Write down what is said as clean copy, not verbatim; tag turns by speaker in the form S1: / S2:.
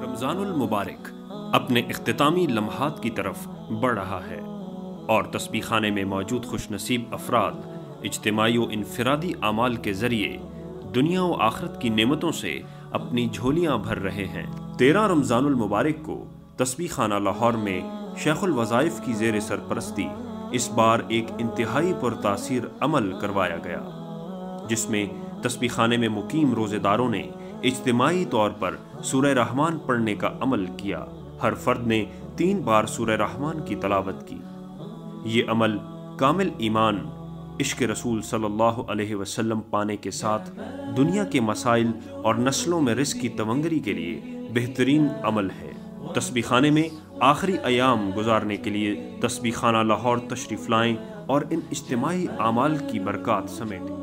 S1: رمضان المبارک اپنے اختتامی لمحات کی طرف بڑھ رہا ہے اور تسبیح خانے میں موجود خوش نصیب افراد اجتماعی و انفرادی اعمال کے ذریعے دنیا و آخرت کی نعمتوں سے اپنی جھولیاں بھر رہے ہیں۔ 13 رمضان المبارک کو تسبیح خانہ لاہور میں شیخ الوظائف کی زیر سرپرستی اس بار ایک انتہائی پرتاثیر عمل کروایا گیا، جس میں تسبیح خانے میں مقیم روزے داروں نے اجتماعی طور پر سورہ رحمان پڑھنے کا عمل کیا۔ ہر فرد نے 3 بار سورہ رحمان کی تلاوت کی۔ یہ عمل کامل ایمان، عشق رسول صلی اللہ علیہ وسلم پانے کے ساتھ دنیا کے مسائل اور نسلوں میں رزق کی تونگری کے لیے بہترین عمل ہے۔ تسبیح خانے میں آخری ایام گزارنے کے لیے تسبیح خانہ لاہور تشریف لائیں اور ان اجتماعی اعمال کی برکات سمیٹیں۔